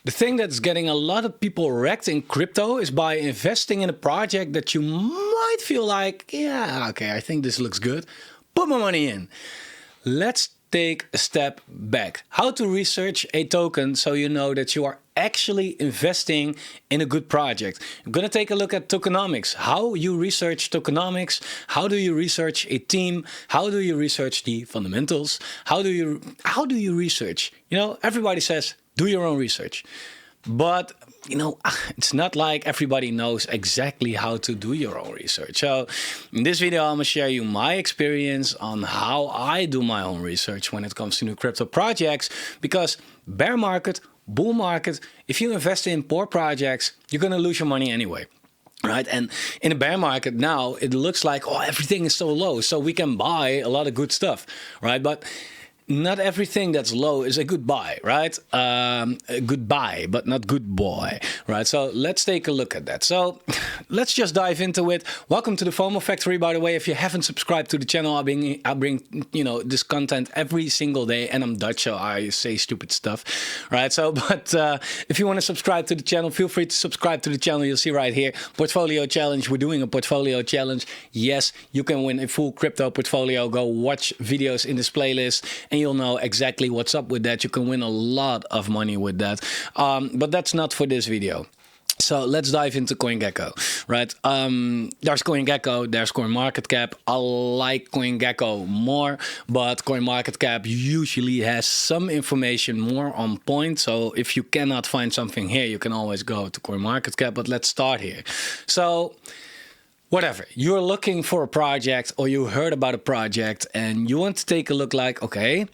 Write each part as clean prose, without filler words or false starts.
The thing that's getting a lot of people wrecked in crypto is by investing in a project that you might feel like, yeah, okay, I think this looks good. Put my money in. Let's take a step back. How to research a token so you know that you are actually investing in a good project. I'm going to take a look at tokenomics. How you research tokenomics. How do you research a team? How do you research the fundamentals? How do you research? You know, everybody says do your own research. But, you know, it's not like everybody knows exactly how to do your own research. So in this video, I'm going to share you my experience on how I do my own research when it comes to new crypto projects. Because bear market, bull market, if you invest in poor projects, you're going to lose your money anyway. Right. And in a bear market now, it looks like, oh, everything is so low, so we can buy a lot of good stuff. Right. But not everything that's low is a good buy, right? A good buy, but not good boy, right? So let's take a look at that. So let's just dive into it. Welcome to the Fomo Factory, by the way. If you haven't subscribed to the channel, I bring you know, this content every single day, and I'm Dutch, so I say stupid stuff, right? So, but if you want to subscribe to the channel, feel free to subscribe to the channel. You'll see right here, portfolio challenge. We're doing a portfolio challenge. Yes, you can win a full crypto portfolio. Go watch videos in this playlist, and you'll know exactly what's up with that. You can win a lot of money with that. But that's not for this video. So let's dive into Coingecko, right? There's Coingecko, there's Marketcap. I like Coingecko more, but Marketcap usually has some information more on point. So if you cannot find something here, you can always go to Marketcap. But let's start here. So whatever, you're looking for a project or you heard about a project and you want to take a look like, okay,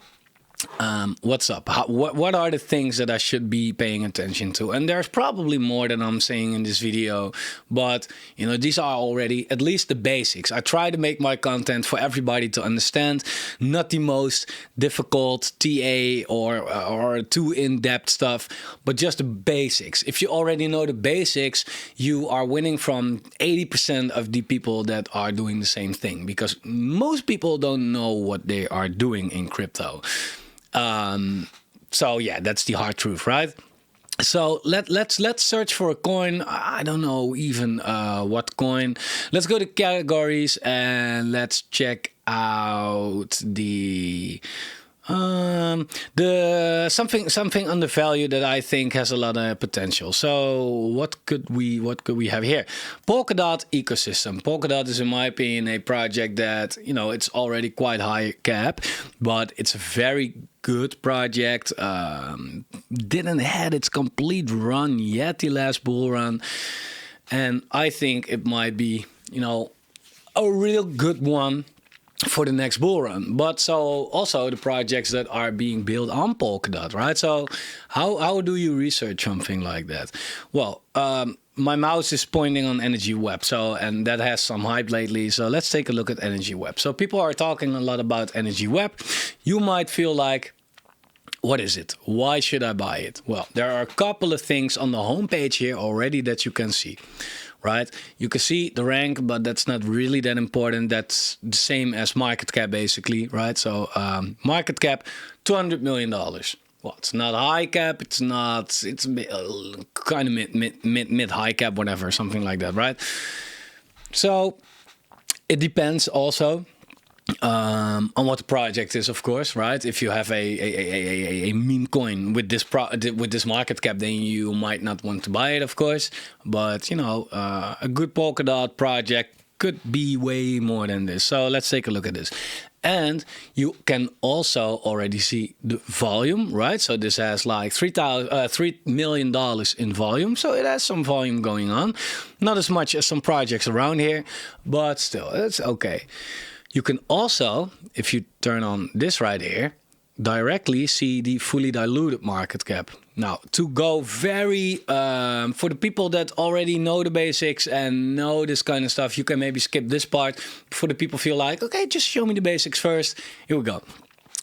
what's up? What are the things that I should be paying attention to? And there's probably more than I'm saying in this video, but you know, these are already at least the basics. I try to make my content for everybody to understand, not the most difficult TA or too in-depth stuff, but just the basics. If you already know the basics, you are winning from 80% of the people that are doing the same thing, because most people don't know what they are doing in crypto. So yeah, that's the hard truth, right? So let's search for a coin. I don't know even what coin. Let's go to categories and let's check out the something undervalued that I think has a lot of potential. So what could we have here? Polkadot ecosystem. Polkadot is, in my opinion, a project that, you know, it's already quite high cap, but it's a very good project. Didn't had its complete run yet, the last bull run, and I think it might be, you know, a real good one for the next bull run. But so also the projects that are being built on Polkadot, right? So how do you research something like that? Well, my mouse is pointing on Energy Web, so, and that has some hype lately. So let's take a look at Energy Web. So people are talking a lot about Energy Web. You might feel like, what is it? Why should I buy it? Well, there are a couple of things on the homepage here already that you can see. Right, you can see the rank, but that's not really that important. That's the same as market cap, basically, right? So market cap, $200 million. Well, it's not high cap. It's not. It's kind of mid high cap, whatever, something like that, right? So it depends also on what the project is, of course, right? If you have a meme coin with this market cap, then you might not want to buy it, of course. But you know, a good Polkadot project could be way more than this. So let's take a look at this. And you can also already see the volume, right? So this has like $3 million in volume. So it has some volume going on. Not as much as some projects around here, but still, it's okay. You can also, if you turn on this right here, directly see the fully diluted market cap. Now, to go very, for the people that already know the basics and know this kind of stuff, you can maybe skip this part. For the people feel like, okay, just show me the basics first. Here we go.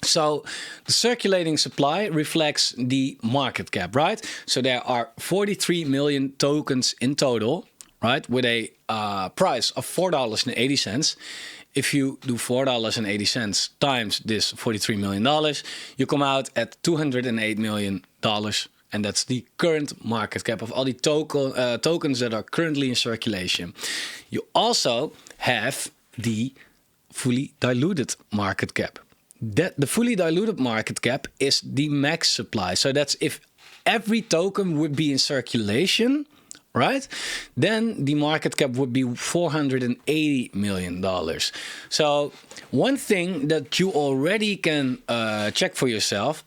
So the circulating supply reflects the market cap, right? So there are 43 million tokens in total, right? With a price of $4.80. If you do $4.80 times this $43 million, you come out at $208 million and that's the current market cap of all the tokens that are currently in circulation. You also have the fully diluted market cap. The fully diluted market cap is the max supply. So that's if every token would be in circulation, right? Then the market cap would be $480 million. So one thing that you already can check for yourself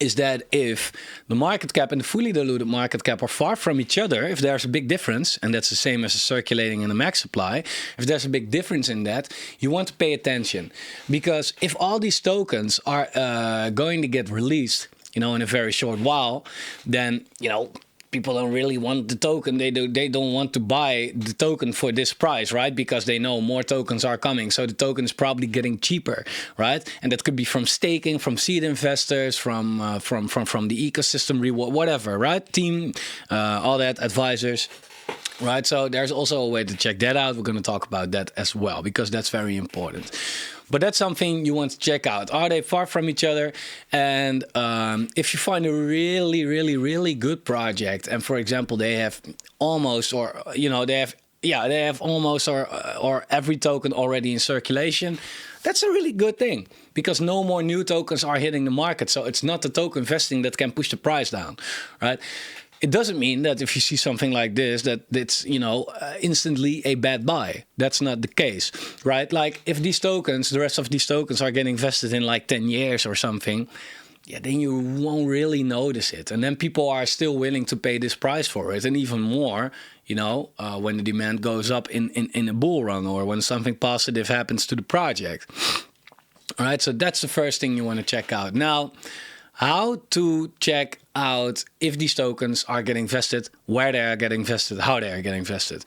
is that if the market cap and the fully diluted market cap are far from each other, if there's a big difference, and that's the same as a circulating and a max supply, if there's a big difference in that, you want to pay attention. Because if all these tokens are going to get released, in a very short while, then, people don't really want the token. They don't want to buy the token for this price, right? Because they know more tokens are coming. So the token is probably getting cheaper, right? And that could be from staking, from seed investors, from the ecosystem reward, whatever, right? Team, all that, advisors. Right, so there's also a way to check that out. We're going to talk about that as well, because that's very important. But that's something you want to check out. Are they far from each other? And if you find a really, really, really good project, and for example, they have almost, or they have almost or every token already in circulation, that's a really good thing, because no more new tokens are hitting the market. So it's not the token investing that can push the price down, right? It doesn't mean that if you see something like this, that it's, instantly a bad buy. That's not the case, right? Like if these tokens, the rest of these tokens are getting invested in like 10 years or something, then you won't really notice it. And then people are still willing to pay this price for it. And even more, when the demand goes up in a bull run, or when something positive happens to the project. All right, so that's the first thing you want to check out. Now, how to check out if these tokens are getting vested, where they are getting vested, how they are getting vested.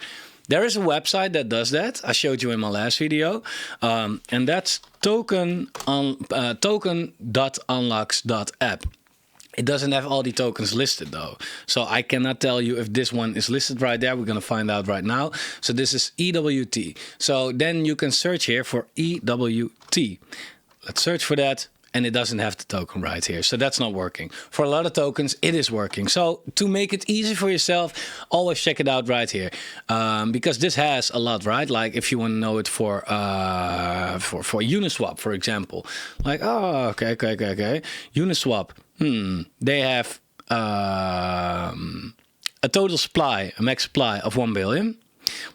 There is a website that does that. I showed you in my last video. And that's token.unlocks.app. It doesn't have all the tokens listed though. So I cannot tell you if this one is listed right there. We're going to find out right now. So this is EWT. So then you can search here for EWT. Let's search for that. And it doesn't have the token right here. So that's not working. For a lot of tokens, it is working. So to make it easy for yourself, always check it out right here. Because this has a lot, right? Like if you want to know it for Uniswap, for example. Like, oh, okay. Uniswap, they have a total supply, a max supply of 1 billion.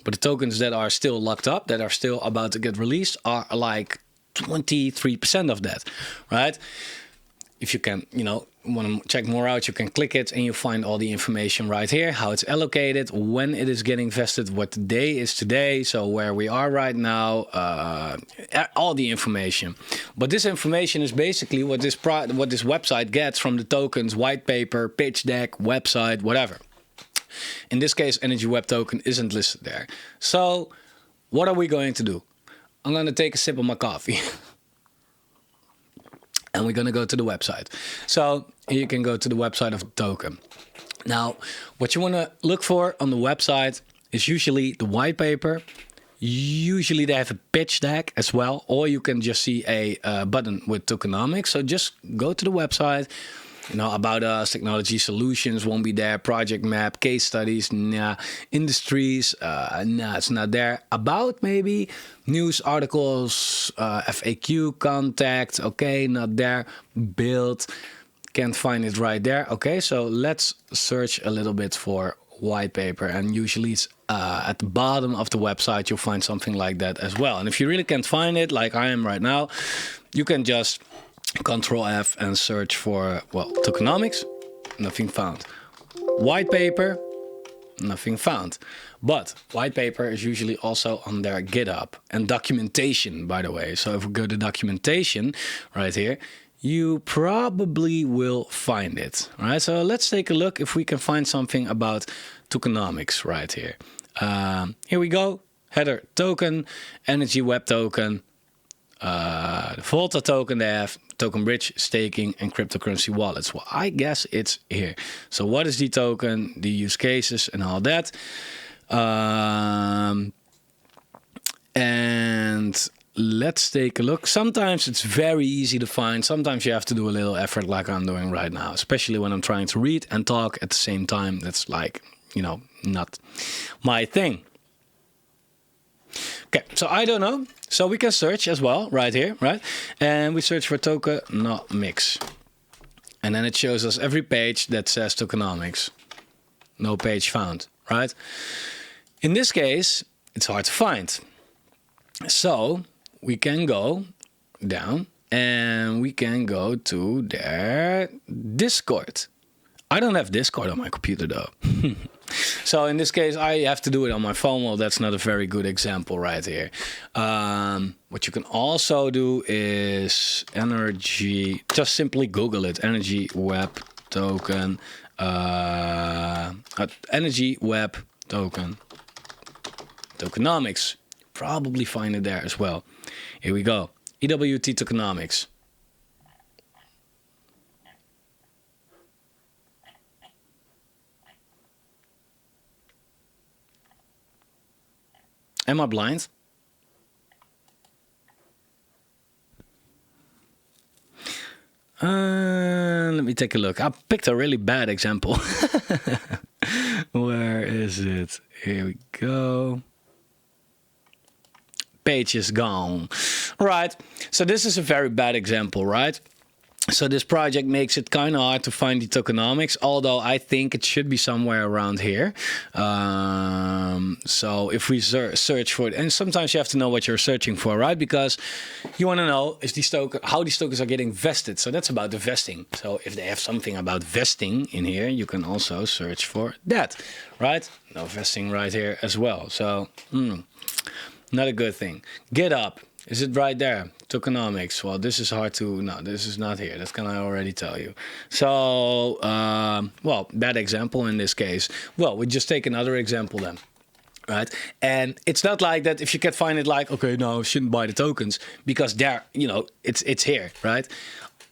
But the tokens that are still locked up, that are still about to get released, are like 23% of that, right? If you can, want to check more out, you can click it and you find all the information right here, how it's allocated, when it is getting vested, what the day is today, so where we are right now, all the information. But this information is basically what this website gets from the tokens, white paper, pitch deck, website, whatever. In this case, Energy Web token isn't listed there. So what are we going to do? I'm going to take a sip of my coffee. And we're going to go to the website. So you can go to the website of the token. Now, what you want to look for on the website is usually the white paper. Usually they have a pitch deck as well. Or you can just see a button with tokenomics. So just go to the website. About us, technology solutions won't be there. Project map, case studies, nah. Industries, nah, it's not there. About maybe news articles, FAQ, contact, okay, not there. Build, can't find it right there. Okay, so let's search a little bit for white paper, and usually it's at the bottom of the website. You'll find something like that as well. And if you really can't find it, like I am right now, you can just Control F and search for, tokenomics, nothing found. White paper, nothing found. But white paper is usually also on their GitHub, and documentation, by the way. So if we go to documentation right here, you probably will find it. All right, so let's take a look if we can find something about tokenomics right here. Here we go. Header token, Energy Web token, the Volta token they have, token bridge, staking, and cryptocurrency wallets. Well, I guess it's here. So what is the token, the use cases, and all that? And let's take a look. Sometimes it's very easy to find. Sometimes you have to do a little effort like I'm doing right now, especially when I'm trying to read and talk at the same time. That's like, you know, not my thing. Okay, so I don't know. So we can search as well right here, right? And we search for tokenomics. And then it shows us every page that says tokenomics. No page found, right? In this case, it's hard to find. So we can go down and we can go to their Discord. I don't have Discord on my computer though. So in this case, I have to do it on my phone. Well, that's not a very good example right here. What you can also do is energy, just simply Google it, energy web token, energy web token, tokenomics. Probably find it there as well. Here we go, EWT tokenomics. Am I blind? Let me take a look. I picked a really bad example. Where is it? Here we go. Page is gone. Right. So this is a very bad example, right? So this project makes it kind of hard to find the tokenomics, although I think it should be somewhere around here. So if we search for it, and sometimes you have to know what you're searching for, right? Because you want to know is how these tokens are getting vested. So that's about the vesting. So if they have something about vesting in here, you can also search for that, right? No vesting right here as well. So not a good thing. Get up. Is it right there? Tokenomics. Well, this is hard to... No, this is not here. That can I already tell you. So, well, bad example in this case. Well, we just take another example then. Right? And it's not like that if you can find it like, okay, no, shouldn't buy the tokens. Because there, you know, it's here, right?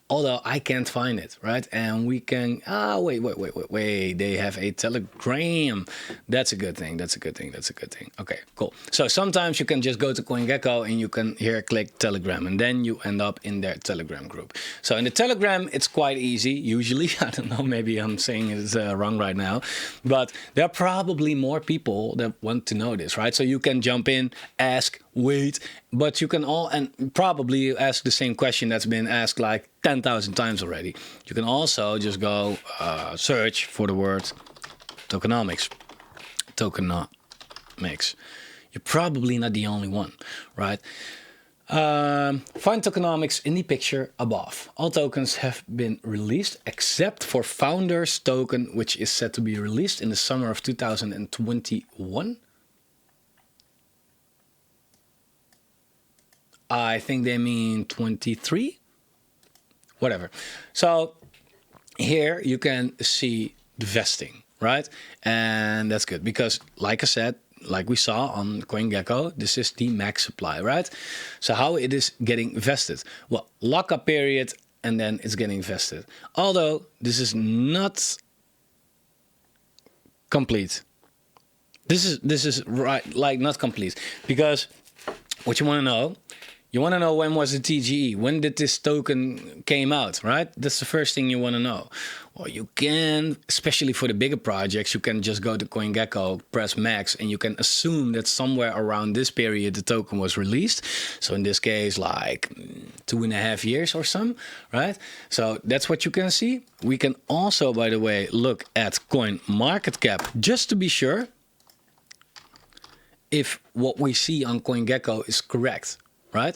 Although I can't find it, right? And we can, wait. They have a Telegram. That's a good thing. That's a good thing. That's a good thing. Okay, cool. So sometimes you can just go to Coingecko and you can here click Telegram, and then you end up in their Telegram group. So in the Telegram, it's quite easy. Usually, I don't know, maybe I'm saying it wrong right now, but there are probably more people that want to know this, right? So you can jump in, ask, wait, but you can and probably ask the same question that's been asked like 10,000 times already. You can also just go search for the word tokenomics. Tokenomics. You're probably not the only one, right? Find tokenomics in the picture above. All tokens have been released except for Founders token, which is set to be released in the summer of 2021. I think they mean 23. Whatever. So here you can see the vesting, right? And that's good because, like I said, like we saw on Coingecko, this is the max supply, right? So how it is getting vested? Well, lockup period, and then it's getting vested. Although this is not complete. This is right, like not complete, because what you want to know. You want to know when was the TGE? When did this token came out, right? That's the first thing you want to know. Well, you can, especially for the bigger projects, you can just go to Coingecko, press max, and you can assume that somewhere around this period the token was released. So in this case, like 2.5 years or some, right? So that's what you can see. We can also, by the way, look at Marketcap just to be sure if what we see on Coingecko is correct. Right?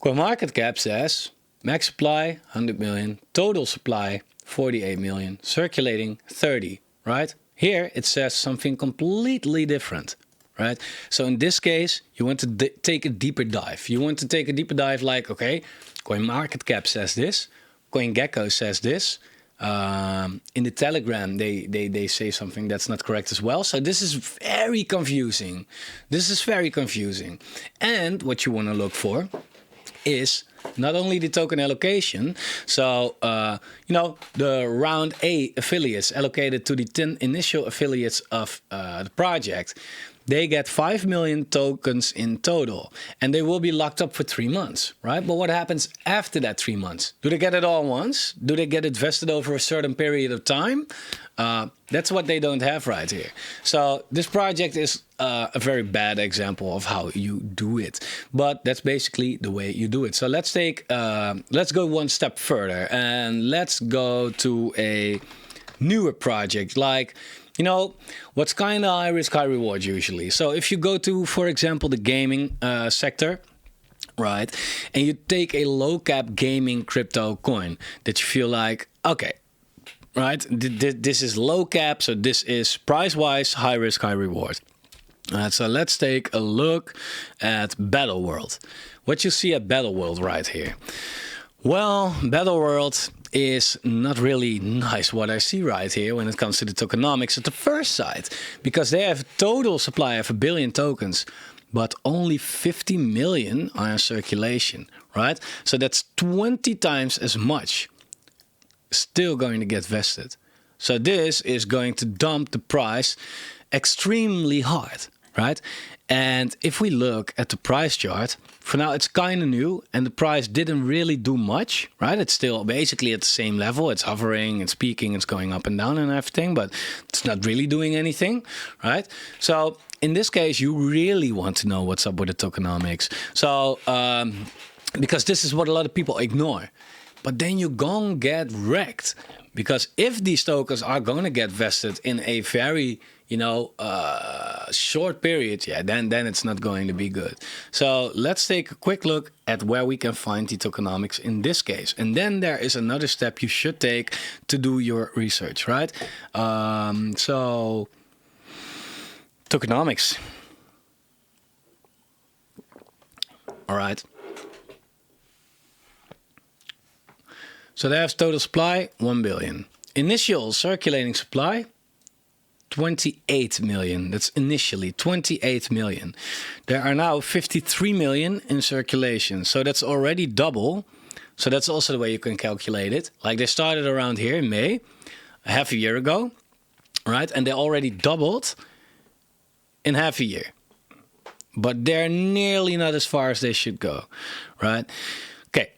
Marketcap says max supply 100 million, total supply 48 million, circulating 30. Right? Here it says something completely different. Right? So in this case, you want to take a deeper dive. You want to take a deeper dive, like, okay, Marketcap says this, Coingecko says this. In the Telegram, they say something that's not correct as well. So this is very confusing. This is very confusing. And what you want to look for is not only the token allocation. So, you know, the round A affiliates allocated to the 10 initial affiliates of the project. they get 5 million tokens in total, and they will be locked up for 3 months, right? But what happens after that 3 months? Do they get it all once? Do they get it vested over a certain period of time? That's what they don't have right here. So this project is a very bad example of how you do it, but that's basically the way you do it. So let's go one step further, and let's go to a newer project, like, you know, what's kind of high risk, high reward usually. So if you go to, for example, the gaming sector, right, and you take a low cap gaming crypto coin that you feel like, okay, right, this is low cap, so this is price wise high risk, high reward. So let's take a look at Battle World. What you see at Battle World right here. Well, Battle World is not really nice what I see right here when it comes to the tokenomics at the first sight, because they have a total supply of 1 billion tokens, but only 50 million are in circulation, right? So that's 20 times as much still going to get vested. So this is going to dump the price extremely hard, right? And if we look at the price chart, for now it's kind of new and the price didn't really do much, right? It's still basically at the same level. It's hovering, it's peaking, it's going up and down and everything, but it's not really doing anything, right? So in this case, you really want to know what's up with the tokenomics. So, because this is what a lot of people ignore. But then you're gonna get wrecked, because if these tokens are gonna get vested in a very, you know, short period, yeah, then it's not going to be good. So let's take a quick look at where we can find the tokenomics in this case. And then there is another step you should take to do your research, right? So tokenomics. All right. So they have total supply, 1 billion. Initial circulating supply, 28 million. That's initially 28 million. There are now 53 million in circulation. So that's already double. So that's also the way you can calculate it. Like they started around here in May, half a year ago, right? And they already doubled in half a year. But they're nearly not as far as they should go, right? Okay.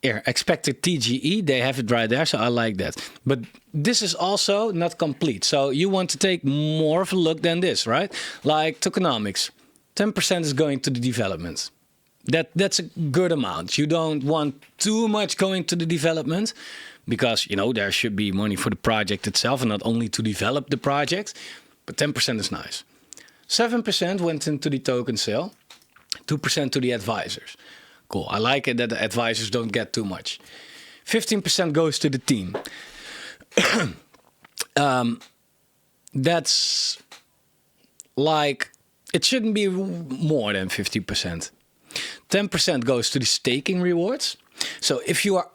Here, expected TGE, they have it right there, so I like that. But this is also not complete. So you want to take more of a look than this, right? Like tokenomics, 10% is going to the development. That's a good amount. You don't want too much going to the development, because, you know, there should be money for the project itself and not only to develop the project. But 10% is nice. 7% went into the token sale, 2% to the advisors. Cool. I like it that the advisors don't get too much. 15% goes to the team. That's like, it shouldn't be more than 50%. 10% goes to the staking rewards. So if you are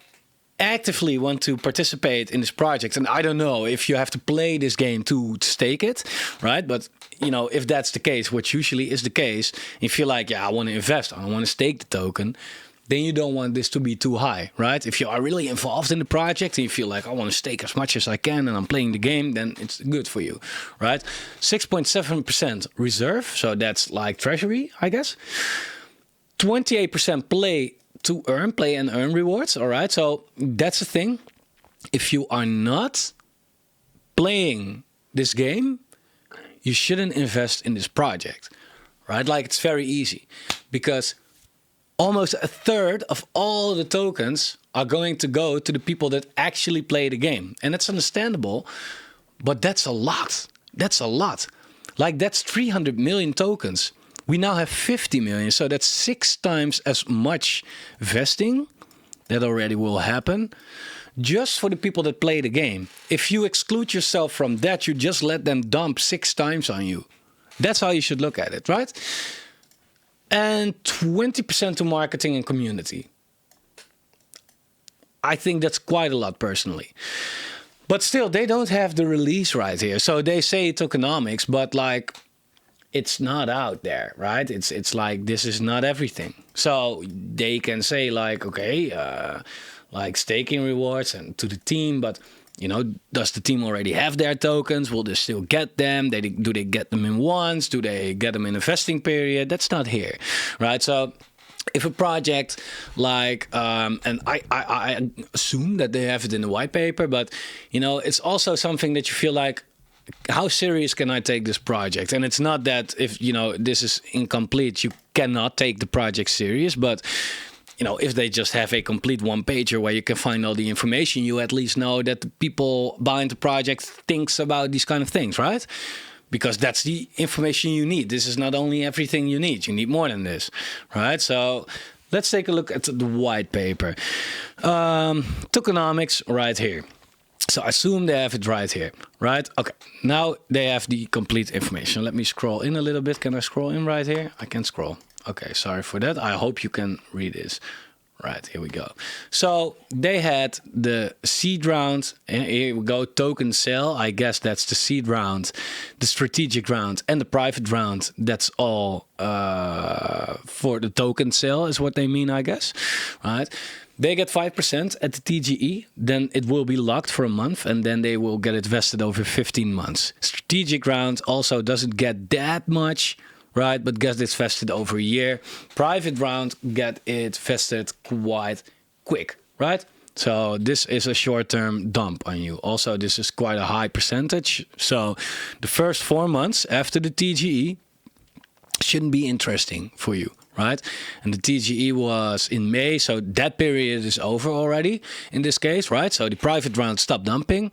actively want to participate in this project, and I don't know if you have to play this game to stake it, right? But you know, if that's the case, which usually is the case, if you're like, yeah, I want to invest, I want to stake the token, then you don't want this to be too high, right? If you are really involved in the project and you feel like, I want to stake as much as I can and I'm playing the game, then it's good for you, right? 6.7% reserve, so that's like treasury, I guess. 28% play and earn rewards, all right? So that's the thing. If you are not playing this game, you shouldn't invest in this project, right? Like, it's very easy, because almost a third of all the tokens are going to go to the people that actually play the game. And that's understandable, but that's a lot. That's a lot. Like, that's 300 million tokens. We now have 50 million, so that's 6 times as much vesting that already will happen just for the people that play the game. If you exclude yourself from that, you just let them dump 6 times on you. That's how you should look at it, right? And 20% to marketing and community. I think that's quite a lot personally. But still, they don't have the release right here. So they say tokenomics, but like, it's not out there, right? It's like, this is not everything. So they can say like, okay, like staking rewards and to the team, but you know, does the team already have their tokens? Will they still get them? Do they get them in once? Do they get them in a vesting period? That's not here, right? So if a project like, and I assume that they have it in the white paper, but you know, it's also something that you feel like, how serious can I take this project? And it's not that if, you know, this is incomplete, you cannot take the project serious, but you know, if they just have a complete one-pager where you can find all the information, you at least know that the people behind the project thinks about these kind of things, right? Because that's the information you need. This is not only everything you need. You need more than this, right? So let's take a look at the white paper. Tokenomics right here. So I assume they have it right here, right? Okay, now they have the complete information. Let me scroll in a little bit. Can I scroll in right here? I can scroll. Okay, sorry for that. I hope you can read this. Right, here we go. So they had the seed round, and here we go, token sale. I guess that's the seed round, the strategic round, and the private round. That's all for the token sale is what they mean, I guess, right? They get 5% at the TGE, then it will be locked for a month, and then they will get it vested over 15 months. Strategic round also doesn't get that much, right? But gets it vested over a year. Private round get it vested quite quick, right? So this is a short-term dump on you. Also, this is quite a high percentage. So the first 4 months after the TGE shouldn't be interesting for you, right? And the TGE was in May, so that period is over already in this case, right? So the private round stopped dumping.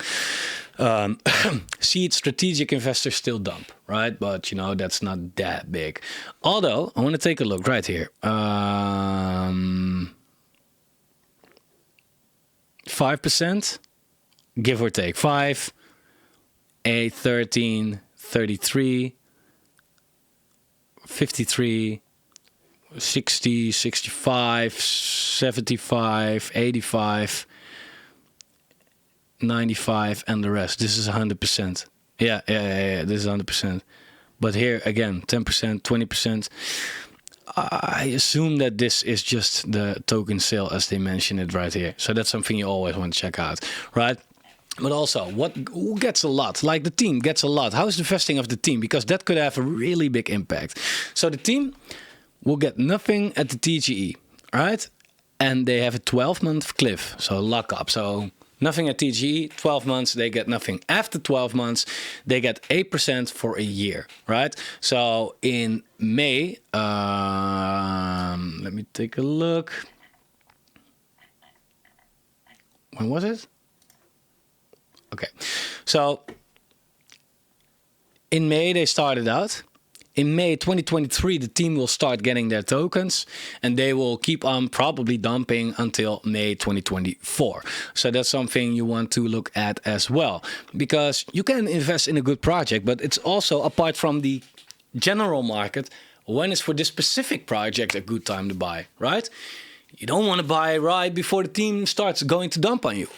Seed strategic investors still dump, right? But you know, that's not that big. Although I want to take a look right here. 5%, give or take 5, 8, 13, 33, 53, 60, 65, 75, 85, 95, and the rest. This is 100%. Yeah, this is 100%. But here again, 10%, 20%. I assume that this is just the token sale as they mention it right here. So that's something you always want to check out, right? But also, who gets a lot? Like the team gets a lot. How is the vesting of the team? Because that could have a really big impact. So the team will get nothing at the TGE, right? And they have a 12-month cliff, so lockup. So nothing at TGE, 12 months, they get nothing. After 12 months, they get 8% for a year, right? So in May, let me take a look. When was it? Okay, so in May, they started out. In May 2023, the team will start getting their tokens, and they will keep on probably dumping until May 2024. So that's something you want to look at as well, because you can invest in a good project, but it's also, apart from the general market, when is for this specific project a good time to buy, right? You don't want to buy right before the team starts going to dump on you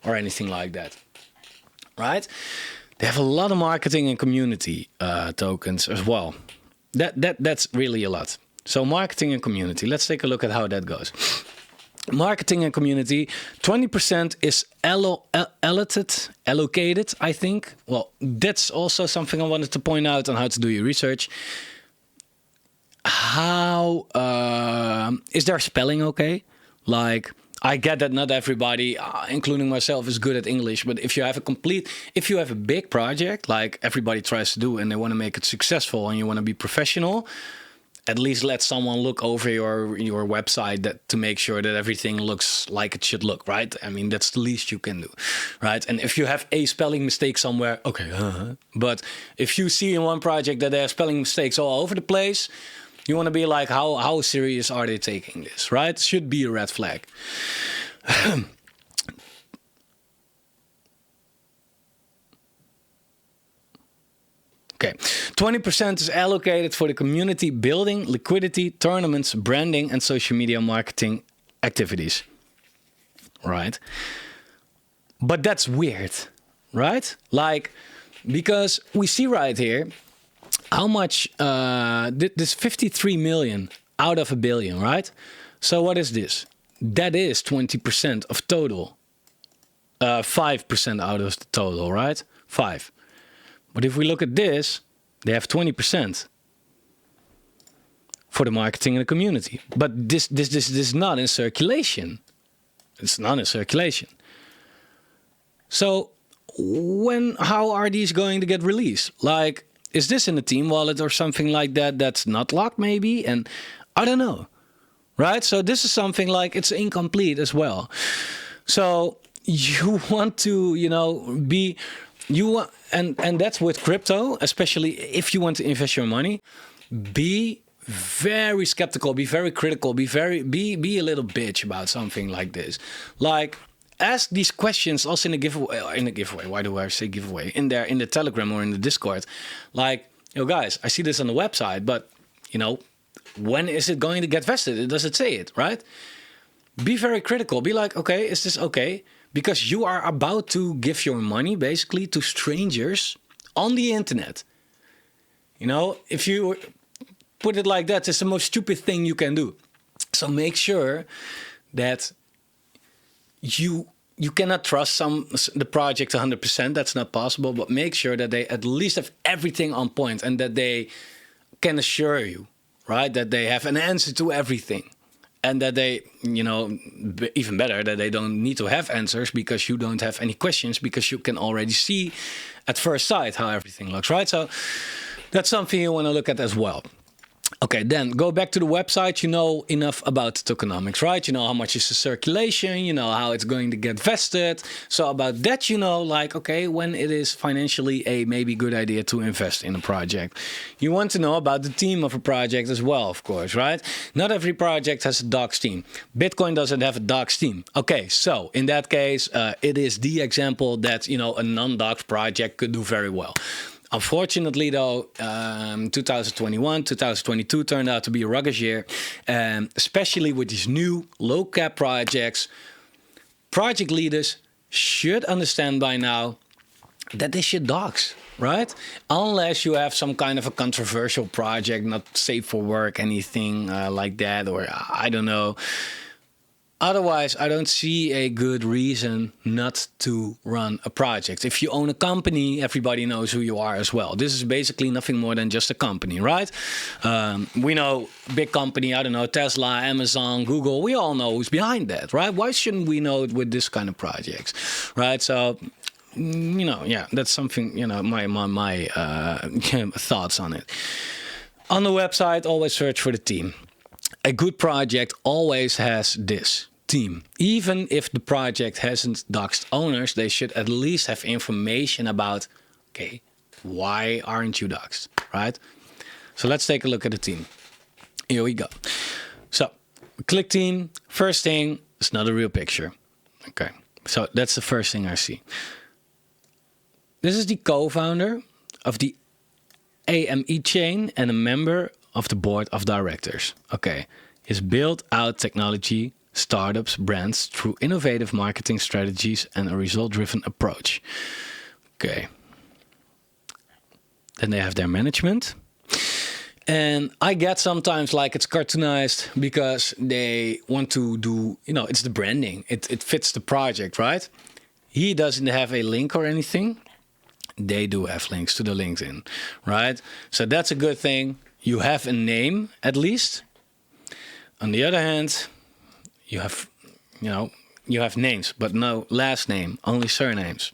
or anything like that, right? They have a lot of marketing and community tokens as well. That's really a lot. So marketing and community. Let's take a look at how that goes. Marketing and community, 20% is allocated, I think. Well, that's also something I wanted to point out on how to do your research. How is their spelling okay? Like, I get that not everybody, including myself, is good at English. But if you have a big project, like everybody tries to do, and they want to make it successful, and you want to be professional, at least let someone look over your website to make sure that everything looks like it should look, right? I mean, that's the least you can do, right? And if you have a spelling mistake somewhere, okay. But if you see in one project that there are spelling mistakes all over the place, you want to be like, how serious are they taking this, right? Should be a red flag. Okay, 20% is allocated for the community building, liquidity, tournaments, branding, and social media marketing activities, right? But that's weird, right? Like, because we see right here, how much, this 53 million out of a billion, right? So what is this? that is 20% of total. 5% out of the total, right? 5. But if we look at this, they have 20% for the marketing and the community. But this is not in circulation. It's not in circulation. So how are these going to get released? Like, is this in the team wallet or something like that that's not locked maybe? And I don't know, right? So this is something like it's incomplete as well. So you want to, and that's with crypto, especially if you want to invest your money, be very skeptical, be very critical, be a little bitch about something like this. Like, ask these questions also in a giveaway. Why do I say giveaway? In the Telegram or in the Discord. Like, guys, I see this on the website, but when is it going to get vested? Does it say it, right? Be very critical. Be like, okay, is this okay? Because you are about to give your money basically to strangers on the internet. If you put it like that, it's the most stupid thing you can do. So make sure that you cannot trust the project 100%. That's not possible. But make sure that they at least have everything on point and that they can assure you, right, that they have an answer to everything. And that they, even better, that they don't need to have answers because you don't have any questions because you can already see at first sight how everything looks, right? So that's something you want to look at as well. Okay, then go back to the website. You know enough about tokenomics, right? You know how much is the circulation, you know how it's going to get vested. So about that, like, okay, when it is financially a maybe good idea to invest in a project. You want to know about the team of a project as well, of course, right? Not every project has a docs team. Bitcoin doesn't have a docs team. Okay, so in that case, it is the example that, a non-docs project could do very well. Unfortunately, though, 2021, 2022 turned out to be a rugged year, especially with these new low-cap projects. Project leaders should understand by now that they should docs, right? Unless you have some kind of a controversial project, not safe for work, anything like that, or I don't know. Otherwise, I don't see a good reason not to run a project. If you own a company, everybody knows who you are as well. This is basically nothing more than just a company, right? We know big company, I don't know, Tesla, Amazon, Google. We all know who's behind that, right? Why shouldn't we know it with this kind of projects, right? So, that's something, my thoughts on it. On the website, always search for the team. A good project always has this team. Even if the project hasn't doxed owners, they should at least have information about, okay, why aren't you doxed, right? So let's take a look at the team. Here we go. So click team. First thing, it's not a real picture. Okay, so that's the first thing I see. This is the co-founder of the AME chain and a member of the board of directors. Okay, he's built out technology, startups, brands through innovative marketing strategies and a result-driven approach. Okay. Then they have their management. And I get sometimes like it's cartoonized because they want to do, it's the branding. It fits the project, right? He doesn't have a link or anything. They do have links to the LinkedIn, right? So that's a good thing. You have a name, at least. On the other hand, you have names, but no last name, only surnames.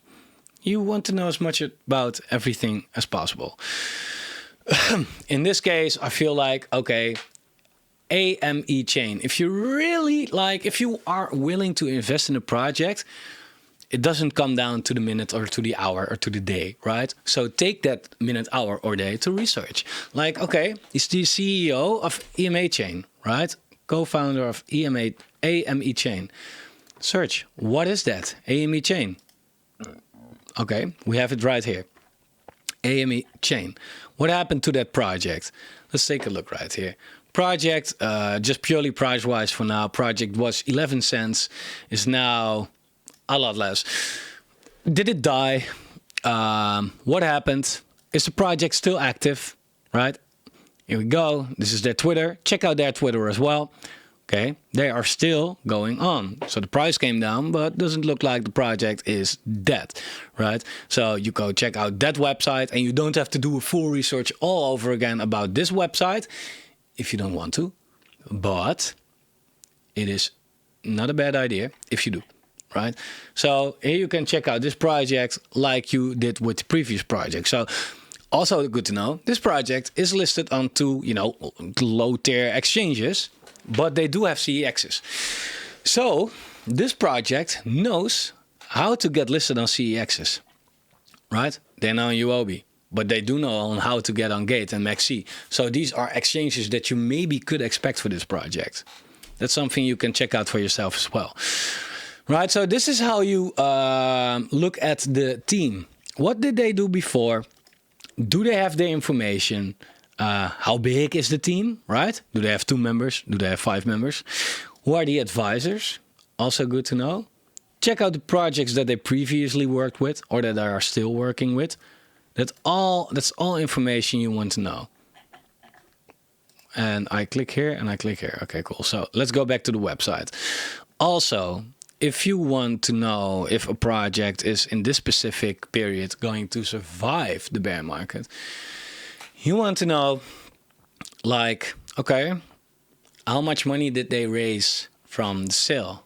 You want to know as much about everything as possible. In this case, I feel like, okay, AME chain. If you are willing to invest in a project, it doesn't come down to the minute or to the hour or to the day, right? So take that minute, hour, or day to research. Like, okay, he's the CEO of EMA Chain, right? Co-founder of AME Chain. Search, what is that? AME Chain. Okay, we have it right here. AME Chain. What happened to that project? Let's take a look right here. Project, just purely price-wise for now, project was 11 cents, is now a lot less. Did it die? What happened? Is the project still active? Right? Here we go. This is their Twitter. Check out their Twitter as well. Okay, they are still going on. So the price came down, but doesn't look like the project is dead, right? So you go check out that website, and you don't have to do a full research all over again about this website if you don't want to. But it is not a bad idea if you do, right? So here you can check out this project like you did with the previous project. So also good to know, this project is listed on two, low tier exchanges, but they do have CEXs. So this project knows how to get listed on CEXs, right? They're now on UOB, but they do know on how to get on Gate and MaxC. So these are exchanges that you maybe could expect for this project. That's something you can check out for yourself as well. Right, so this is how you look at the team. What did they do before? Do they have their information? How big is the team, right? Do they have 2 members? Do they have 5 members? Who are the advisors? Also good to know. Check out the projects that they previously worked with or that they are still working with. That's all information you want to know. And I click here and I click here. Okay, cool. So let's go back to the website. Also, if you want to know if a project is in this specific period going to survive the bear market, you want to know, like, okay, how much money did they raise from the sale?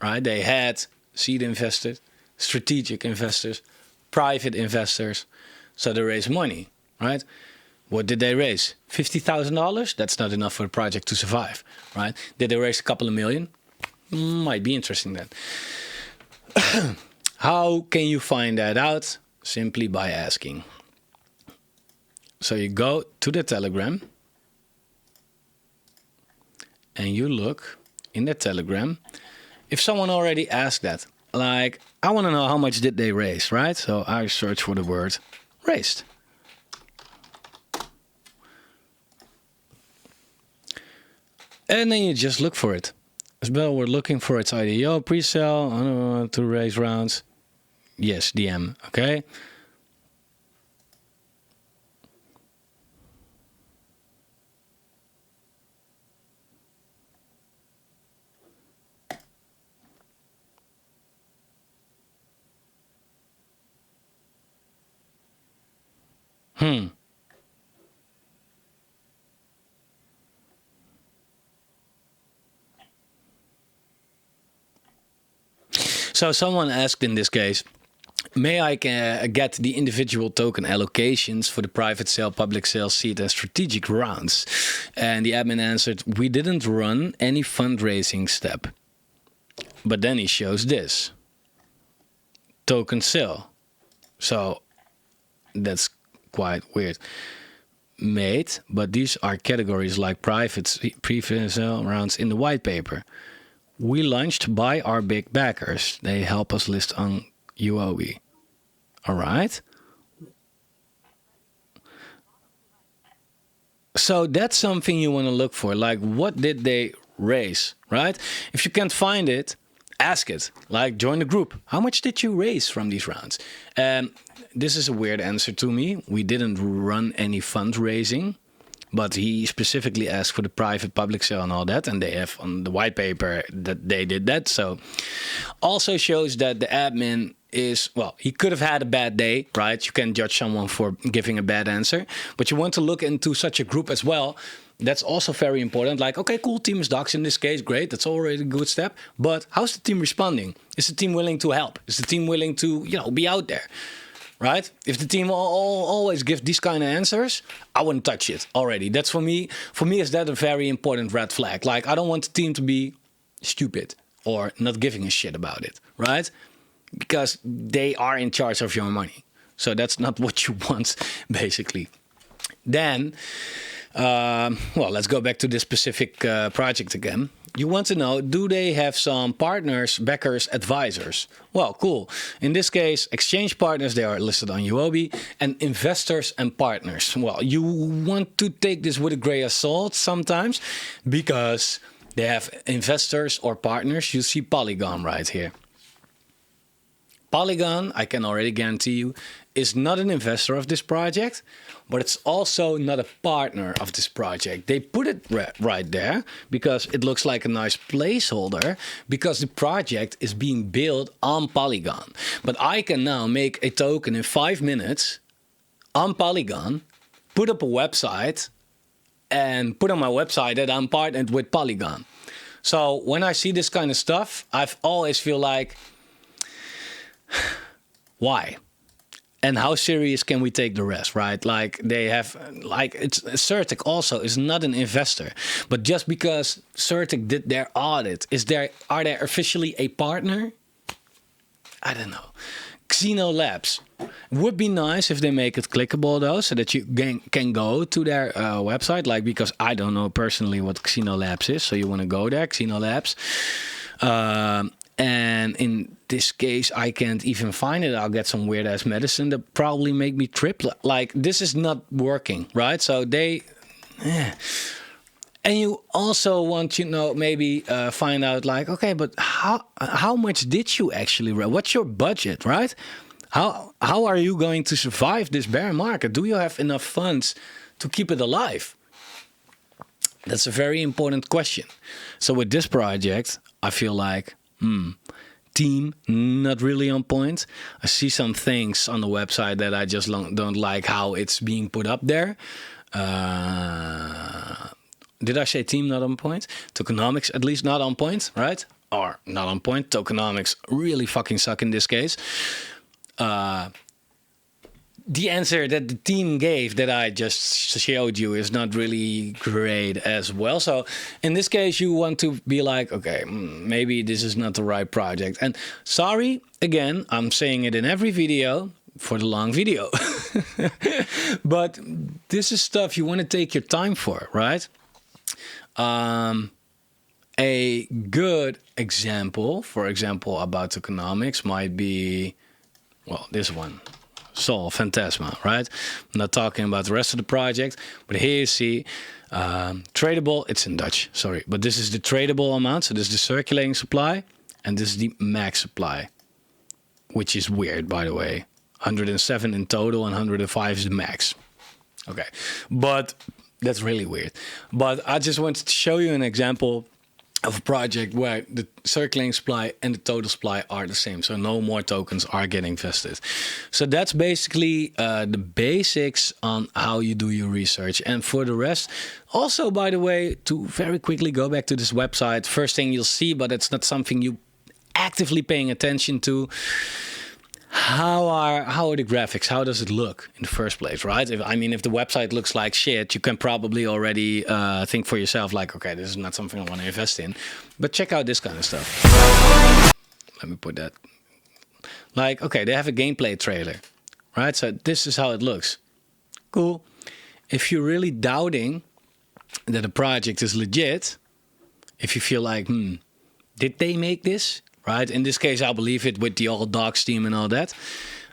Right? They had seed investors, strategic investors, private investors. So they raised money, right? What did they raise? $50,000? That's not enough for the project to survive, right? Did they raise a couple of million? Might be interesting then. How can you find that out? Simply by asking. So you go to the Telegram and you look in the Telegram. If someone already asked that, like, I want to know how much did they raise, right? So I search for the word raised. And then you just look for it. As well, we're looking for its IDO, pre-sale, I don't want to raise rounds. Yes, DM, okay? So someone asked in this case, may I get the individual token allocations for the private sale, public sale, seed and strategic rounds? And the admin answered, we didn't run any fundraising step. But then he shows this. Token sale. So that's quite weird. Made, but these are categories like private sale rounds in the white paper. We launched by our big backers. They help us list on UOB. All right. So that's something you want to look for. Like, what did they raise, right? If you can't find it, ask it. Like, join the group. How much did you raise from these rounds? This is a weird answer to me. We didn't run any fundraising. But he specifically asked for the private public sale and all that. And they have on the white paper that they did that. So also shows that the admin is, well, he could have had a bad day, right? You can judge someone for giving a bad answer. But you want to look into such a group as well. That's also very important. Like, okay, cool, team is docs in this case. Great, that's already a good step. But how's the team responding? Is the team willing to help? Is the team willing to, be out there? Right? If the team always gives these kind of answers, I wouldn't touch it already. That's for me, is that a very important red flag. Like, I don't want the team to be stupid or not giving a shit about it, right? Because they are in charge of your money. So that's not what you want, basically. Then, let's go back to this specific project again. You want to know, do they have some partners, backers, advisors? Well, cool. In this case, exchange partners, they are listed on UOB, and investors and partners. Well, you want to take this with a grain of salt sometimes because they have investors or partners. You see Polygon right here. Polygon, I can already guarantee you, is not an investor of this project, but it's also not a partner of this project. They put it right there because it looks like a nice placeholder because the project is being built on Polygon. But I can now make a token in 5 minutes on Polygon, put up a website, and put on my website that I'm partnered with Polygon. So when I see this kind of stuff, I always feel like, why? And how serious can we take the rest, right? Like they have, like it's Certic also is not an investor, but just because Certic did their audit, are they officially a partner? I don't know. Xeno Labs would be nice if they make it clickable though, so that you can go to their website. Like because I don't know personally what Xeno Labs is, so you want to go there, Xeno Labs. And in this case, I can't even find it. I'll get some weird ass medicine that probably make me trip. Like this is not working, right? So they. And you also want, you know, maybe find out like, okay, but how much did you actually raise? What's your budget, right? How are you going to survive this bear market? Do you have enough funds to keep it alive? That's a very important question. So with this project, I feel like, team not really on point. I see some things on the website that I just don't like how it's being put up there. Did I say team not on point? Tokenomics at least not on point, right? Or not on point. Tokenomics really fucking suck in this case. The answer that the team gave that I just showed you is not really great as well. So in this case, you want to be like, okay, maybe this is not the right project. And sorry, again, I'm saying it in every video for the long video. But this is stuff you want to take your time for, right? A good example, for example, about tokenomics might be, well, this one. Sol Phantasma, right? I'm not talking about the rest of the project, but here you see tradable, it's in Dutch, sorry, but this is the tradable amount, so this is the circulating supply, and this is the max supply, which is weird, by the way. 107 in total and 105 is the max. Okay, but that's really weird. But I just wanted to show you an example of a project where the circulating supply and the total supply are the same. So no more tokens are getting vested. So that's basically the basics on how you do your research. And for the rest, also, by the way, to very quickly go back to this website, first thing you'll see, but it's not something you actively paying attention to, how are the graphics? How does it look in the first place, right? If the website looks like shit, you can probably already think for yourself like, okay, this is not something I want to invest in. But check out this kind of stuff. Let me put that. Like, okay, they have a gameplay trailer, right? So this is how it looks. Cool. If you're really doubting that a project is legit, if you feel like, did they make this? Right? In this case, I believe it with the old docs team and all that.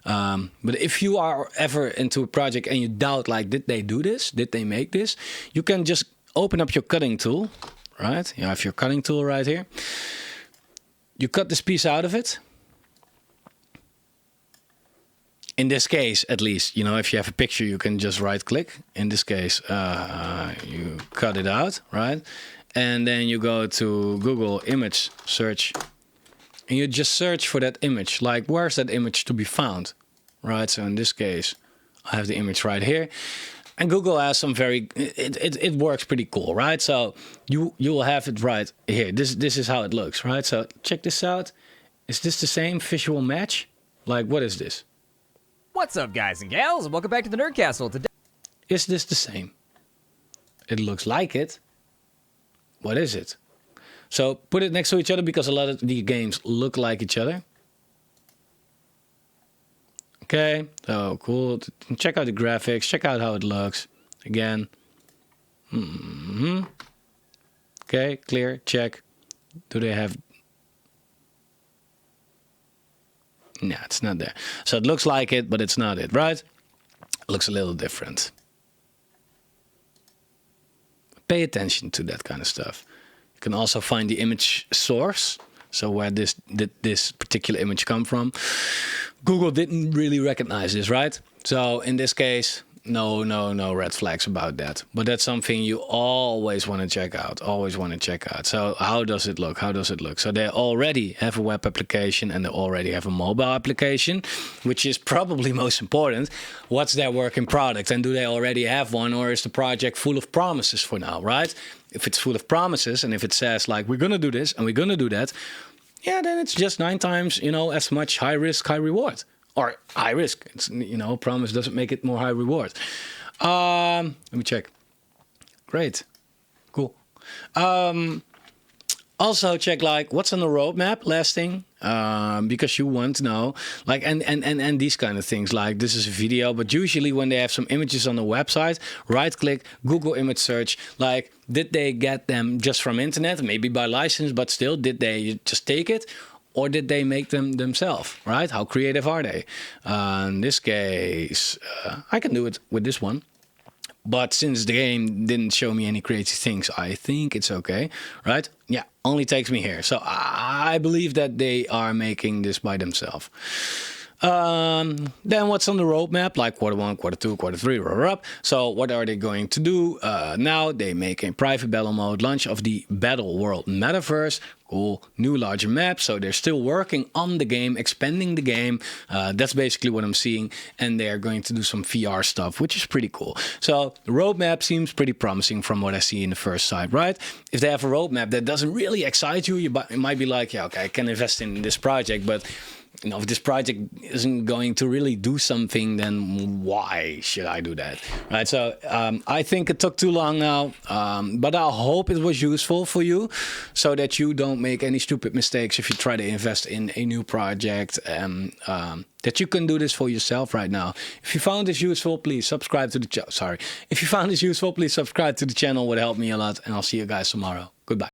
But if you are ever into a project and you doubt, like, did they do this? Did they make this? You can just open up your cutting tool, right? You have your cutting tool right here. You cut this piece out of it. In this case, at least, you know, if you have a picture, you can just right click. In this case, you cut it out, right? And then you go to Google image search. And you just search for that image, like where's that image to be found, right? So in this case, I have the image right here, and Google has some it works pretty cool, right? So you will have it right here. This is how it looks, right? So check this out. Is this the same visual match? Like, what is this? What's up, guys and gals, and welcome back to the Nerd Castle. Today, is this the same? It looks like it. What is it? So put it next to each other because a lot of the games look like each other. Okay, so cool. Check out the graphics. Check out how it looks. Again. Okay, clear. Check. Do they have... No, it's not there. So it looks like it, but it's not it, right? It looks a little different. Pay attention to that kind of stuff. You can also find the image source, So where did this particular image come from? Google didn't really recognize this, right? So in this case, no red flags about that. But that's something you always want to check out. Always want to check out. So how does it look? How does it look? So they already have a web application and they already have a mobile application, which is probably most important. What's their working product? And do they already have one, or is the project full of promises for now, right? If it's full of promises and if it says like, we're going to do this and we're going to do that, yeah, then it's just 9 times, as much high risk, high reward. Or high risk. It's, promise doesn't make it more high reward. Let me check. Great. Cool. Also check like what's on the roadmap, last thing, because you want to know like and these kind of things, like this is a video, but usually when they have some images on the website, right click, Google image search, like did they get them just from internet, maybe by license, but still did they just take it? Or did they make them themselves, right? How creative are they? In this case, I can do it with this one. But since the game didn't show me any crazy things, I think it's okay, right? Yeah, only takes me here. So I believe that they are making this by themselves. Then what's on the roadmap, like Q1, Q2, Q3, so what are they going to do? Now they make a private battle mode, launch of the Battle World Metaverse, cool, new larger map, so they're still working on the game, expanding the game, that's basically what I'm seeing, and they're going to do some VR stuff, which is pretty cool. So the roadmap seems pretty promising from what I see in the first side, right? If they have a roadmap that doesn't really excite you, you might be like, yeah, okay, I can invest in this project, but if this project isn't going to really do something, then why should I do that, right? So I think it took too long now, but I hope it was useful for you so that you don't make any stupid mistakes if you try to invest in a new project, and that you can do this for yourself right now. If you found this useful, please subscribe to the channel. If you found this useful, please subscribe to the channel. It would help me a lot, and I'll see you guys tomorrow. Goodbye.